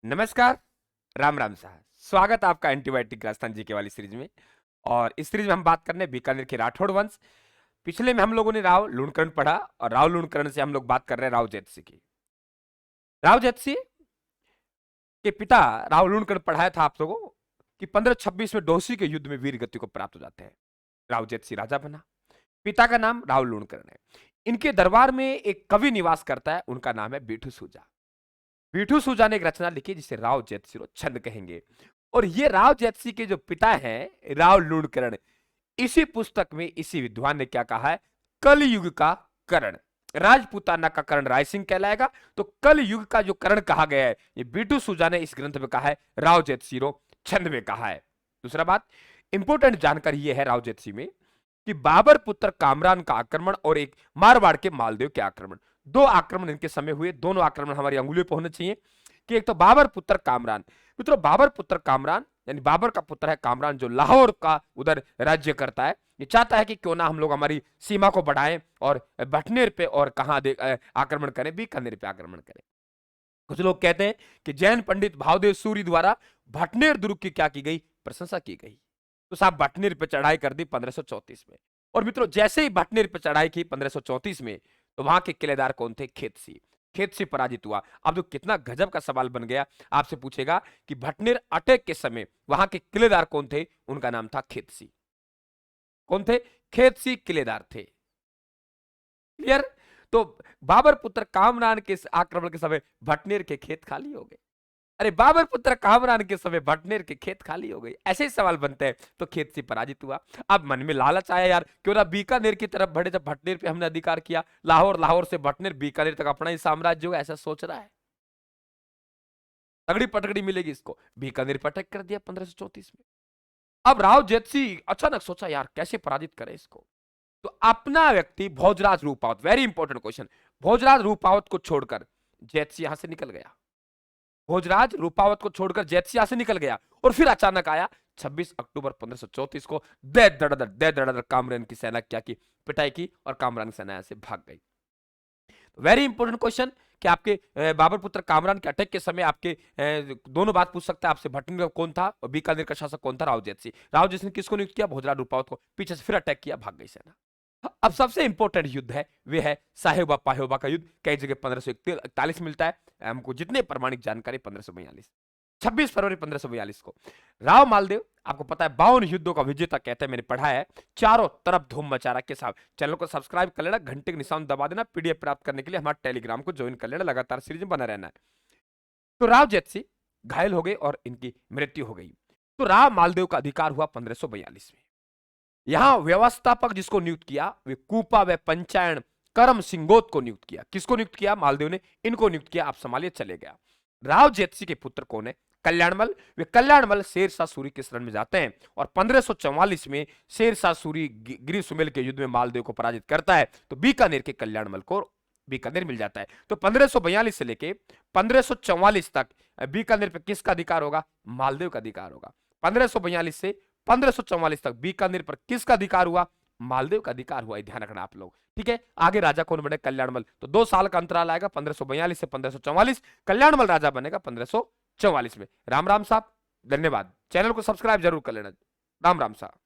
नमस्कार, राम राम साहब। स्वागत है आपका एंटीबायोटिक राजस्थान जीके वाली सीरीज में। और इस सीरीज में हम बात कर रहे हैं बीकानेर के राठौड़ वंश। पिछले में हम लोगों ने राव लूणकरण पढ़ा और राव लूणकरण से हम लोग बात कर रहे हैं राव जैतसी की। राव जैतसी के पिता राव लूणकरण पढ़ाया था आप लोगों कि 1526 में डोसी के युद्ध में वीर गति को प्राप्त हो जाते हैं। राव जैतसी राजा बना। पिता का नाम राव लूणकरण है। इनके दरबार में एक कवि निवास करता है, उनका नाम है बीठू सूजा। बीठू सूजा ने एक रचना लिखी जिसे राव जैतसी छंद कहेंगे। और ये राव जैतसी के जो पिता हैं राव लूणकरण, इसी पुस्तक में इसी विद्वान ने क्या कहा है, कलयुग का करण। राजपूताना का करण राय सिंह कहलाएगा, तो कलयुग का जो करण कहा गया है ये बीटू सूजा ने इस ग्रंथ में कहा है, राव जैतसी छंद में कहा है। दूसरा बात, इंपोर्टेंट जानकारी यह है राव जैतसी में कि बाबर पुत्र कामरान का आक्रमण और एक मारवाड़ के मालदेव के आक्रमण, दो आक्रमण इनके समय हुए। दोनों आक्रमण हमारी अंगुलियों पर होने चाहिए कि एक तो बाबर पुत्र कामरान। मित्रों, बाबर पुत्र कामरान यानी बाबर का पुत्र है कामरान, जो लाहौर का उधर राज्य करता है। ये चाहता है कि क्यों ना हम लोग हमारी सीमा को बढ़ाएं और भटनेर पे और कहां आक्रमण करें, बीकानेर पे आक्रमण करें। कुछ लोग कहते हैं कि जैन पंडित भावदेव सूरी द्वारा भटनेर दुर्ग की क्या की गई, प्रशंसा की गई। तो साहब भटनेर पे चढ़ाई कर दी 1534 में। और मित्रों, जैसे ही भटनेर पे चढ़ाई की 1534 में, तो वहां के किलेदार कौन थे, खेतसी। खेतसी पराजित हुआ। अब तो कितना गजब का सवाल बन गया, आपसे पूछेगा कि भटनेर अटैक के समय वहां के किलेदार कौन थे, उनका नाम था खेतसी। कौन थे, खेतसी किलेदार थे। क्लियर। तो बाबर पुत्र कामरान के आक्रमण के समय भटनेर के खेत खाली हो गए। अरे बाबर पुत्र कामरान के समय भटनेर के खेत खाली हो गई, ऐसे ही सवाल बनते हैं। तो खेत से पराजित हुआ। अब मन में लालच आया, यार क्यों ना बीकानेर की तरफ बढ़े। जब भटनेर पे हमने अधिकार किया, लाहौर, लाहौर से भटनेर, बीकानेर तक अपना ही साम्राज्य होगा, ऐसा सोच रहा है। तगड़ी पटकड़ी मिलेगी इसको। बीकानेर पर अटैक कर दिया 1534 में। अब राव जैतसी अचानक सोचा, यार कैसे पराजित करे इसको। तो अपना व्यक्ति Bhojraj Rupawat, very important question, Bhojraj Rupawat को छोड़कर जैतसी यहां से निकल गया। भोजराज रूपावत को छोड़कर जैतसी यहां से निकल गया। और फिर अचानक आया 26 अक्टूबर 1534 को, दे दड़दड़ कामरान की सेना क्या की, पिटाई की और कामरान की सेना से भाग गई। वेरी इंपॉर्टेंट क्वेश्चन कि आपके बाबर पुत्र कामरान के अटैक के समय आपके दोनों बात पूछ सकता है आपसे, भटनेर कौन था और बीकानेर का शासक कौन था, राव जैतसी। राव जैतसी ने किसको नियुक्त किया, भोजराज रूपावत को। पीछे से फिर अटैक किया, भाग गई सेना। अब सबसे इंपॉर्टेंट युद्ध है वे है साहेबा पाहेबा का युद्ध। कई जगह 1541 मिलता है, हमको जितने प्रमाणिक जानकारी 1542, 26 फरवरी 1542 को। राव मालदेव, आपको पता है 52 युद्धों का विजेता कहते हैं, मैंने पढ़ा है। चारों तरफ धूम मचा रहा के साहब। चैनल को सब्सक्राइब कर लेना, घंटे के निशान दबा देना, पीडीएफ प्राप्त करने के लिए हमारे टेलीग्राम को ज्वाइन कर लेना, लगातार सीरीज में बना रहना है। तो राव जैतसी घायल हो गए और इनकी मृत्यु हो गई। तो राव मालदेव का अधिकार हुआ 1542 में। यहां व्यवस्थापक जिसको नियुक्त किया वे कूपा व पंचायन करम सिंगोत को नियुक्त किया। किसको नियुक्त किया, मालदेव ने इनको नियुक्त किया। आप संभालिए, चले गया। राव जैतसी के पुत्र कौन है, कल्याणमल। वे कल्याणमल शेरशाह सूरी के शरण में जाते हैं और 1544 में शेरशाह सूरी गिरी सुमेल के युद्ध में मालदेव को पराजित करता है। तो बीकानेर के कल्याणमल को बीकानेर मिल जाता है। तो 1542 से लेके 1544 तक बीकानेर पर किसका अधिकार होगा, मालदेव का अधिकार होगा। 1542 से 1544 तक बीकानेर पर किसका अधिकार हुआ, मालदेव का अधिकार हुआ। ध्यान रखना आप लोग, ठीक है। आगे राजा कौन बने, कल्याणमल। तो 2 साल का अंतराल आएगा 1542 से 1544। कल्याणमल राजा बनेगा 1544 में। राम राम साहब, धन्यवाद। चैनल को सब्सक्राइब जरूर कर लेना। राम राम साहब।